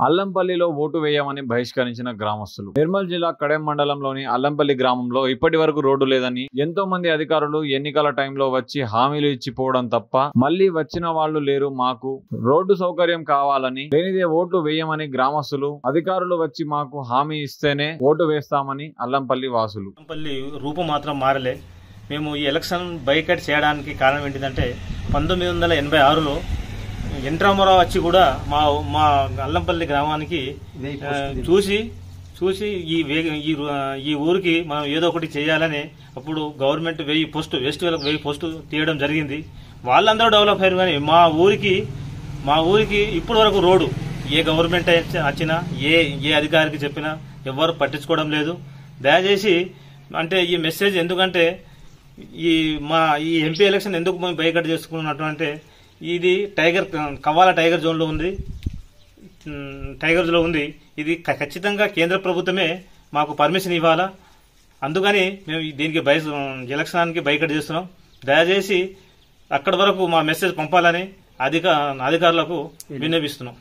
అల్లంపల్లిలో vote వేయమని బహిష్కరించిన గ్రామస్తులు. నిర్మల్ జిల్లా కడెం మండలంలోని అల్లంపల్లి గ్రామంలో ఇప్పటి వరకు రోడ్డు లేదని, ఎంతో మంది అధికారులు ఎన్నికల టైంలో వచ్చి హామీలు ఇచ్చిపోవడం తప్ప మళ్లీ వచ్చిన వాళ్ళు లేరు. మాకు రోడ్డు సౌకర్యం కావాలని, లేనిదే ఓటు వేయమని గ్రామస్తులు, అధికారులు వచ్చి మాకు హామీ ఇస్తేనే ఓటు వేస్తామని అల్లంపల్లి వాసులు. అల్లంపల్లి రూపం మాత్రం మారలే. మేము ఈ ఎలక్షన్ బైకట్ చేయడానికి కారణం ఏంటిదంటే 1986లో ఎంట్రామరావు వచ్చి కూడా మా అల్లంపల్లి గ్రామానికి చూసి ఈ ఊరికి మనం ఏదో ఒకటి చేయాలని అప్పుడు గవర్నమెంట్ 1000 పోస్టు వెస్ట్ 1000 పోస్టు తీయడం జరిగింది. వాళ్ళందరూ డెవలప్ అయ్యారు. కానీ మా ఊరికి ఇప్పటి వరకు రోడ్డు ఏ గవర్నమెంట్ వచ్చినా ఏ అధికారికి చెప్పినా ఎవరు పట్టించుకోవడం లేదు. దయచేసి అంటే ఈ మెసేజ్ ఎందుకంటే ఈ ఎంపీ ఎలక్షన్ ఎందుకు మేము బైకట్ చేసుకున్నట్టు అంటే ఇది కవ్వాల టైగర్ జోన్లో ఉంది. ఇది ఖచ్చితంగా కేంద్ర ప్రభుత్వమే మాకు పర్మిషన్ ఇవ్వాలా. అందుకని మేము దీనికి ఎలక్షన్కి బైకట్ చేస్తున్నాం. దయచేసి అక్కడి వరకు మా మెసేజ్ పంపాలని అధికారులకు విన్నవిస్తున్నాం.